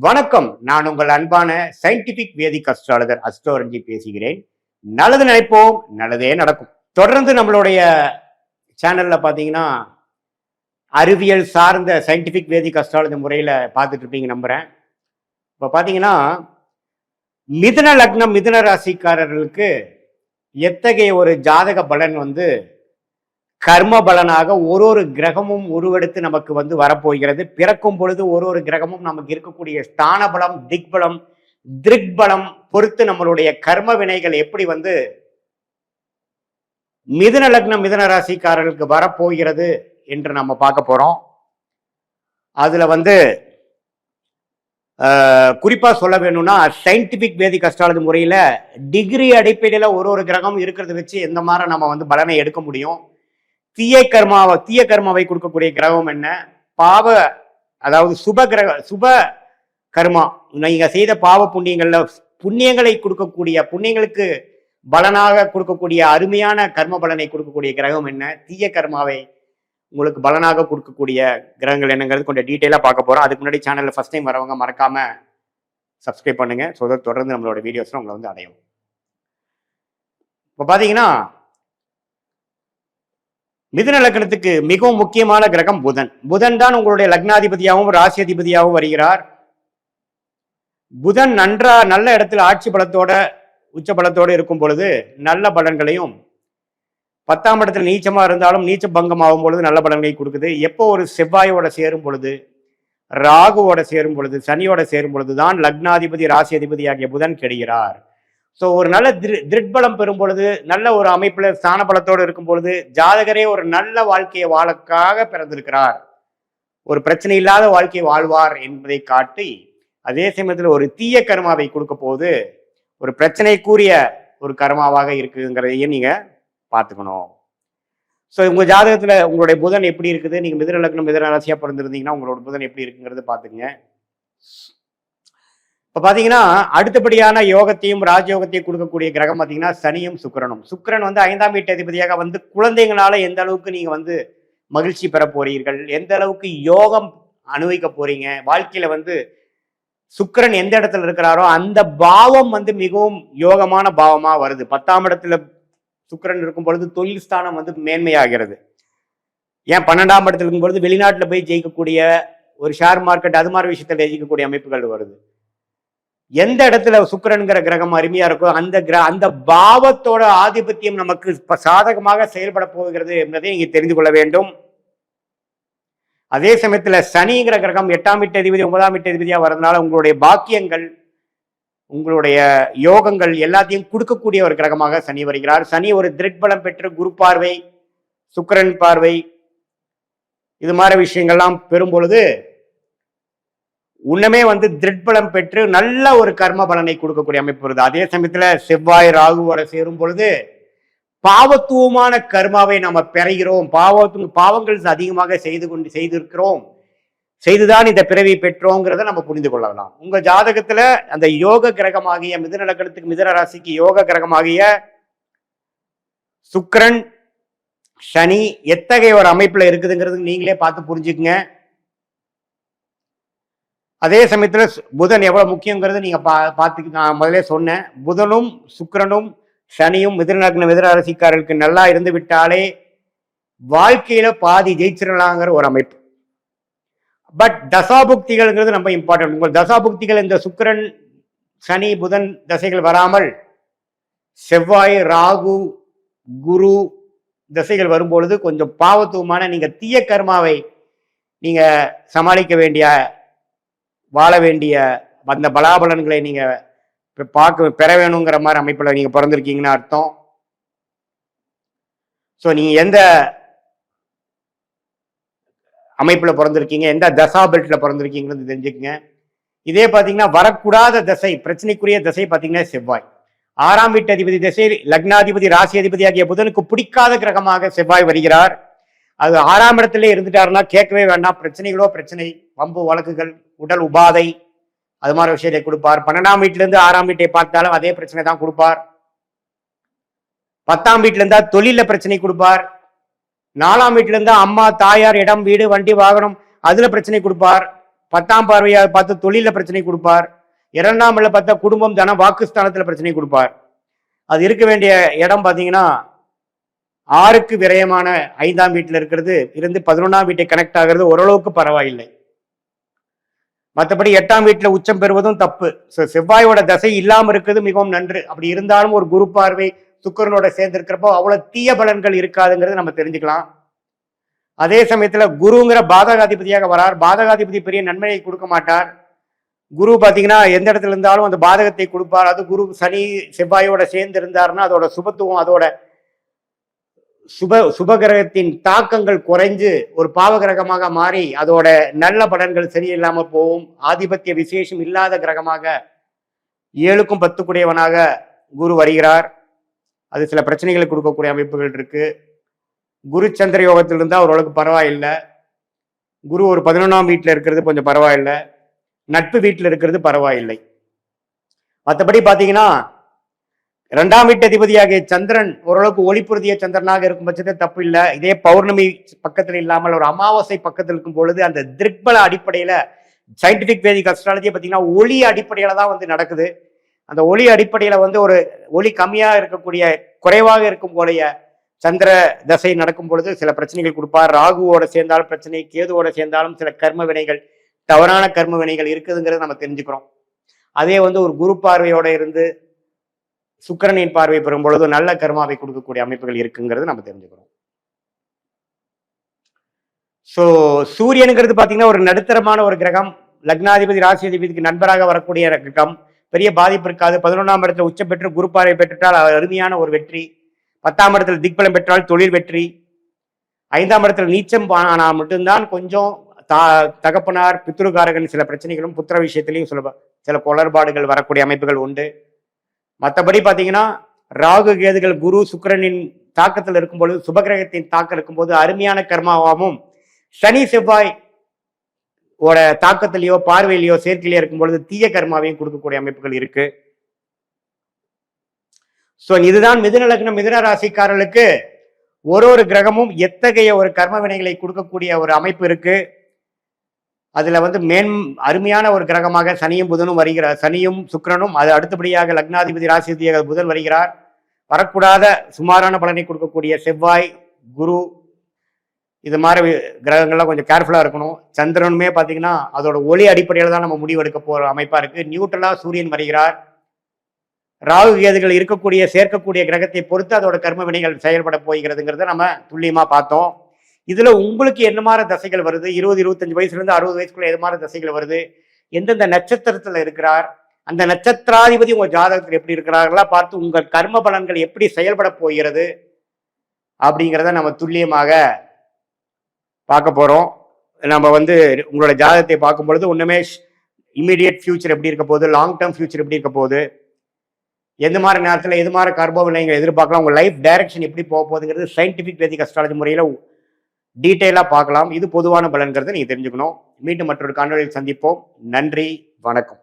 வணக்கம். நான் உங்கள் அன்பான சயின்டிபிக் வேதிக் அஸ்ட்ராலஜர் அஸ்ட்ரோரஞ்சி பேசுகிறேன். நல்லது நினைப்போம், நல்லதே நடக்கும். தொடர்ந்து நம்மளுடைய சேனல்ல பாத்தீங்கன்னா அறிவியல் சார்ந்த சயின்டிபிக் வேதிக் அஸ்ட்ராலஜி முறையில பார்த்துட்டு இருப்பீங்க நம்புறேன். இப்ப பாத்தீங்கன்னா மிதுன லக்னம் மிதுன ராசிக்காரர்களுக்கு எத்தகைய ஒரு ஜாதக பலன் கர்ம பலனாக ஒரு கிரகமும் உருவெடுத்து நமக்கு வரப்போகிறது. பிறக்கும் பொழுது ஒரு கிரகமும் நமக்கு இருக்கக்கூடிய ஸ்தான பலம், திக்பலம், திருக்பலம் பொறுத்து நம்மளுடைய கர்ம வினைகள் எப்படி மிதுன லக்னம் மிதுன ராசிக்காரர்களுக்கு வரப்போகிறது என்று நம்ம பார்க்க போறோம். அதுல குறிப்பா சொல்ல வேணும்னா சயின்டிபிக் வேதிக் அஸ்ட்ராலஜி முறையில டிகிரி அடிப்படையில ஒரு கிரகம் இருக்கிறத வச்சு எந்த மாதிரி நம்ம பலனை எடுக்க முடியும். தீய கர்மாவை கொடுக்கக்கூடிய கிரகம் என்ன, பாவ அதாவது சுப கர்மா நீங்க செய்த பாவ புண்ணியங்களை கொடுக்கக்கூடிய புண்ணியங்களுக்கு பலனாக கொடுக்கக்கூடிய அருமையான கர்ம பலனை கொடுக்கக்கூடிய கிரகம் என்ன, தீய கர்மாவை உங்களுக்கு பலனாக கொடுக்கக்கூடிய கிரகங்கள் என்னங்கிறது கொஞ்சம் டீட்டெயிலா பார்க்க போறோம். அதுக்கு முன்னாடி சேனல்ல ஃபர்ஸ்ட் டைம் வரவங்க மறக்காம சப்ஸ்கிரைப் பண்ணுங்க. தொடர்ந்து நம்மளோட வீடியோஸ்ல உங்களை அடையும். இப்ப பாத்தீங்கன்னா மிதுன லக்னத்துக்கு மிகவும் முக்கியமான கிரகம் புதன். புதன் தான் உங்களுடைய லக்னாதிபதியாகவும் ராசி அதிபதியாகவும் வருகிறார். புதன் நல்ல இடத்துல ஆட்சி பலத்தோட உச்ச பலத்தோடு இருக்கும் பொழுது நல்ல பலன்களையும், 10ஆம் இடத்துல நீச்சமா இருந்தாலும் நீச்ச பங்கம் ஆகும் பொழுது நல்ல பலன்களை கொடுக்குது. எப்போ ஒரு செவ்வாயோட சேரும் பொழுது, ராகுவோட சேரும் பொழுது, சனியோட சேரும் பொழுதுதான் லக்னாதிபதி ராசி அதிபதி ஆகிய புதன் கெடுகிறார். ஸோ ஒரு நல்ல திருட்பலம் பெறும் பொழுது, நல்ல ஒரு அமைப்புல ஸ்தான பலத்தோடு இருக்கும் பொழுது ஜாதகரே ஒரு நல்ல வாழ்க்கையை வாழக்காக பிறந்திருக்கிறார், ஒரு பிரச்சனை இல்லாத வாழ்க்கையை வாழ்வார் என்பதை காட்டி, அதே சமயத்தில் ஒரு தீய கர்மாவை கொடுக்க போது ஒரு பிரச்சனைக்குரிய ஒரு கர்மாவாக இருக்குங்கிறதையும் நீங்க பார்த்துக்கணும். ஸோ உங்க ஜாதகத்துல உங்களுடைய புதன் எப்படி இருக்குது, நீங்க மிதுன லக்னம் மிதுன ராசியா பிறந்திருந்தீங்கன்னா உங்களோட புதன் எப்படி இருக்குங்கிறது பார்த்துக்குங்க. இப்ப பாத்தீங்கன்னா அடுத்தபடியான யோகத்தையும் ராஜயோகத்தையும் கொடுக்கக்கூடிய கிரகம் பாத்தீங்கன்னா சனியும் சுக்கிரனும். சுக்கிரன் 5ஆம் வீட்டு அதிபதியாக குழந்தைங்களால எந்த அளவுக்கு நீங்க மகிழ்ச்சி பெற போறீர்கள், எந்த அளவுக்கு யோகம் அனுபவிக்க போறீங்க, வாழ்க்கையில சுக்கிரன் எந்த இடத்துல இருக்கிறாரோ அந்த பாவம் மிகவும் யோகமான பாவமா வருது. 10ஆம் இடத்துல சுக்கிரன் இருக்கும் பொழுது தொழில் ஸ்தானம் மேன்மையாகிறது. ஏன் 12ஆம் இடத்துல இருக்கும் பொழுது வெளிநாட்டுல போய் ஜெயிக்கக்கூடிய ஒரு ஷேர் மார்க்கெட் அது மாதிரி விஷயத்துல ஜெயிக்கக்கூடிய அமைப்புகள் வருது. எந்த இடத்துல சுக்கிரன்கிற கிரகம் அருமையா இருக்கோ அந்த பாவத்தோட ஆதிபத்தியம் நமக்கு சாதகமாக செயல்பட போகிறது என்பதை நீங்க தெரிந்து கொள்ள வேண்டும். அதே சமயத்துல சனிங்கிற கிரகம் 8ஆம் வீட்டு அதிபதி 9ஆம் வீட்டு அதிபதியா வரதுனால உங்களுடைய பாக்கியங்கள், உங்களுடைய யோகங்கள் எல்லாத்தையும் கொடுக்கக்கூடிய ஒரு கிரகமாக சனி வருகிறார். சனி ஒரு திருட்பலம் பெற்று குரு பார்வை, சுக்கிரன் பார்வை, இது மாதிரி விஷயங்கள்லாம் பெறும் பொழுது உன்னமே திருட்பலம் பெற்று நல்ல ஒரு கர்ம பலனை கொடுக்கக்கூடிய அமைப்பு வருது. அதே சமயத்துல செவ்வாய் ராகுவோட சேரும் பொழுது பாவத்துவமான கர்மாவை நம்ம பெறுகிறோம். பாவங்கள் அதிகமாக செய்திருக்கிறோம், செய்துதான் இந்த பிறவி பெற்றோங்கிறத நம்ம புரிந்து கொள்ளலாம். உங்க ஜாதகத்துல அந்த யோக கிரகமாகிய மிதுன லக்னத்துக்கு மிதுன ராசிக்கு யோக கிரகமாகிய சுக்கிரன் சனி எத்தகைய ஒரு அமைப்புல இருக்குதுங்கிறது நீங்களே பார்த்து புரிஞ்சுக்குங்க. அதே சமயத்துல புதன் எவ்வளவு முக்கியங்கிறது நீங்க பார்த்து நான் முதலே சொன்னேன். புதனும் சுக்கிரனும் சனியும் மிதுன லக்ன மிதுன ராசிக்காரர்களுக்கு நல்லா இருந்து விட்டாலே வாழ்க்கையில பாதி ஜெயிச்சிடலாங்கிற ஒரு அமைப்பு. பட் தசாபுக்திகள்ங்கிறது ரொம்ப இம்பார்ட்டன்ட். உங்கள் தசாபுக்திகள் இந்த சுக்கிரன் சனி புதன் தசைகள் வராமல் செவ்வாய் ராகு குரு தசைகள் வரும்பொழுது கொஞ்சம் பாவத்துவமான நீங்க தீய கர்மாவை நீங்க சமாளிக்க வேண்டிய, வாழ வேண்டிய அந்த பலாபலன்களை நீங்க பெற வேணுங்கிற மாதிரி அமைப்புல நீங்க பிறந்திருக்கீங்கன்னு அர்த்தம். ஸோ நீங்க எந்த அமைப்புல பிறந்திருக்கீங்க, எந்த தசா பெல்ட்ல பிறந்திருக்கீங்கன்னு தெரிஞ்சுக்கங்க. இதே பாத்தீங்கன்னா வரக்கூடாத தசை, பிரச்சனைக்குரிய தசை பாத்தீங்கன்னா செவ்வாய். 6ஆம் வீட்டு அதிபதி தசை லக்னாதிபதி ராசி அதிபதி ஆகிய புதனுக்கு பிடிக்காத கிரகமாக செவ்வாய் வருகிறார். அது 6ஆம் இடத்துல இருந்துட்டாருன்னா கேட்கவே வேண்டாம், பிரச்சனைகளோ பிரச்சனை, வம்பு வழக்குகள், உடல் உபாதை, அது மாதிரி விஷயத்தை கொடுப்பார். 12ஆம் வீட்டுல இருந்து 6ஆம் வீட்டை பார்த்தாலும் அதே பிரச்சனை தான் கொடுப்பார். 10ஆம் வீட்டுல இருந்தா தொழில பிரச்சனை கொடுப்பார். 4ஆம் வீட்டுல இருந்தா அம்மா தாயார் இடம் வீடு வண்டி வாகனம் அதுல பிரச்சனை கொடுப்பார். 10ஆம் பார்வையா பார்த்து தொழில பிரச்சனை கொடுப்பார். 2ஆம் இடத்துல பார்த்தா குடும்பம், தனம், வாக்குஸ்தானத்துல பிரச்சனை கொடுப்பார். அது இருக்க வேண்டிய இடம் பார்த்தீங்கன்னா 6க்கு விரயமான 5ஆம் வீட்டில் இருக்கிறது இருந்து 11ஆம் வீட்டை கனெக்ட் ஆகிறது ஓரளவுக்கு பரவாயில்லை. மற்றபடி 8ஆம் வீட்டில் உச்சம் பெறுவதும் தப்பு. செவ்வாயோட தசை இல்லாமல் இருக்கிறது மிகவும் நன்று. அப்படி இருந்தாலும் ஒரு குரு பார்வை சுக்கிரனோட சேர்ந்து இருக்கிறப்போ அவ்வளவு தீய பலன்கள் இருக்காதுங்கிறது நம்ம தெரிஞ்சுக்கலாம். அதே சமயத்துல குருங்கிற பாதகாதிபதியாக வரார். பாதகாதிபதி பெரிய நன்மையை கொடுக்க மாட்டார். குரு பாத்தீங்கன்னா எந்த இடத்துல இருந்தாலும் அந்த பாதகத்தை கொடுப்பார். அது குரு சனி செவ்வாயோட சேர்ந்து இருந்தாருன்னா அதோட சுபத்துவம், அதோட சுபகிரகத்தின் தாக்கங்கள் குறைஞ்சு ஒரு பாவகிரகமாக மாறி அதோட நல்ல பலன்கள் சரியில்லாம போகும். ஆதிபத்திய விசேஷம் இல்லாத கிரகமாக 7க்கும் 10 குரு வருகிறார். அது சில பிரச்சனைகளை கொடுக்கக்கூடிய அமைப்புகள் இருக்கு. குரு சந்திர யோகத்தில் இருந்தால் ஓரளவுக்கு பரவாயில்லை. குரு ஒரு 11ஆம் வீட்டில் இருக்கிறது கொஞ்சம் பரவாயில்லை. நட்பு வீட்டில் இருக்கிறது பரவாயில்லை. மற்றபடி பார்த்தீங்கன்னா 2ஆம் வீட்டு அதிபதியாகிய சந்திரன் ஓரளவுக்கு ஒளிப்புறுதிய சந்திரனாக இருக்கும் பட்சத்தில் தப்பு இல்லை. இதே பௌர்ணமி பக்கத்தில் இல்லாமல் ஒரு அமாவாசை பக்கத்தில் இருக்கும் பொழுது அந்த திருக்பல அடிப்படையில் சயின்டிபிக் வேதிக் அஸ்ட்ராலஜி பார்த்தீங்கன்னா ஒளி அடிப்படையில் தான் வந்து நடக்குது. அந்த ஒளி அடிப்படையில் வந்து ஒரு ஒளி கம்மியாக இருக்கக்கூடிய குறைவாக இருக்கும் போலைய சந்திர தசை நடக்கும் பொழுது சில பிரச்சனைகள் கொடுப்பார். ராகுவோட சேர்ந்தாலும் பிரச்சனை, கேதுவோட சேர்ந்தாலும் சில கர்ம வினைகள், தவறான கர்ம வினைகள் இருக்குதுங்கிறத நம்ம தெரிஞ்சுக்கிறோம். அதே வந்து ஒரு குரு பார்வையோட இருந்து சுக்கிரனின் பார்வை பெறும் பொழுது நல்ல கர்மாவை கொடுக்கக்கூடிய அமைப்புகள் இருக்குங்கிறது நம்ம தெரிஞ்சுக்கிறோம். ஸோ சூரியனுங்கிறது பார்த்தீங்கன்னா ஒரு நடுத்தரமான ஒரு கிரகம். லக்னாதிபதி ராசி அதிபதிக்கு நண்பராக வரக்கூடிய கிரகம். பெரிய பாதிப்பு இருக்காது. 11ஆம் இடத்துல உச்சம் பெற்று குரு பார்வை பெற்றால் அருமையான ஒரு வெற்றி. 10ஆம் இடத்துல திக்பலம் பெற்றால் தொழில் வெற்றி. 5ஆம் இடத்துல நீச்சம் ஆனால் மட்டும்தான் கொஞ்சம் தகப்பனார் பித்ருகாரகன் சில பிரச்சனைகளும் புத்திர விஷயத்திலையும் சில குளறுபாடுகள் வரக்கூடிய அமைப்புகள் உண்டு. மற்றபடி பார்த்தீங்கன்னா ராகு கேதுகள் குரு சுக்கிரனின் தாக்கத்தில் இருக்கும்போது, சுபகிரகத்தின் தாக்கம் இருக்கும்போது அருமையான கர்மாவாகவும், சனி செவ்வாய் ஓட தாக்கத்திலேயோ பார்வையிலையோ சேர்க்கையிலையோ இருக்கும் பொழுது தீய கர்மாவையும் கொடுக்கக்கூடிய அமைப்புகள் இருக்கு. ஸோ இதுதான் மிதுன லக்னம் மிதுன ராசிக்காரர்களுக்கு ஒரு கிரகமும் எத்தகைய ஒரு கர்ம வினைகளை கொடுக்கக்கூடிய ஒரு அமைப்பு இருக்கு. அதுல வந்து அருமையான ஒரு கிரகமாக சனியும் புதனும் வருகிறார். சனியும் சுக்கிரனும், அது அடுத்தபடியாக லக்னாதிபதி ராசிதியாக புதன் வருகிறார். வரக்கூடாத சுமாரான பலனை கொடுக்கக்கூடிய செவ்வாய், குரு, இது மாதிரி கிரகங்கள்லாம் கொஞ்சம் கேர்ஃபுல்லா இருக்கணும். சந்திரனுமே பார்த்தீங்கன்னா அதோட ஒளி அடிப்படையில் தான் நம்ம முடிவெடுக்க போற அமைப்பா இருக்கு. நியூட்ரலா சூரியன் வருகிறார். ராகு கேதுகள் இருக்கக்கூடிய சேர்க்கக்கூடிய கிரகத்தை பொறுத்து அதோட கர்ம வினைகள் செயல்பட போகிறதுங்கிறத நம்ம துல்லியமா பார்த்தோம். இதுல உங்களுக்கு என்ன மாதிரி தசைகள் வருது, 20-25 வயசுல இருந்து 60 வயசுக்குள்ள எது மாதிரி தசைகள் வருது, எந்தெந்த நட்சத்திரத்துல இருக்கிறார், அந்த நட்சத்திராதிபதி உங்க ஜாதகத்தில் எப்படி இருக்கிறார்களா பார்த்து உங்கள் கர்ம பலன்கள் எப்படி செயல்பட போகிறது அப்படிங்கிறத நம்ம துல்லியமாக பார்க்க போறோம். நம்ம வந்து உங்களோட ஜாதகத்தை பார்க்கும் பொழுது ஒண்ணுமே இமீடியட் ஃபியூச்சர் எப்படி இருக்க போகுது, லாங் டேர்ம் ஃபியூச்சர் எப்படி இருக்க போகுது, எந்த மாதிரி நேரத்தில் எது மாதிரி கர்ம வினைகள் எதிர்பார்க்கலாம், உங்க லைஃப் டைரக்ஷன் எப்படி போக போகுதுங்கிறது சயின்டிபிக் வேதிக் அஸ்ட்ராலஜி முறையில் டீட்டெயிலாக பார்க்கலாம். இது பொதுவான பலன்கிறத நீங்கள் தெரிஞ்சுக்கணும். மீண்டும் மற்றொரு காணொலியில் சந்திப்போம். நன்றி, வணக்கம்.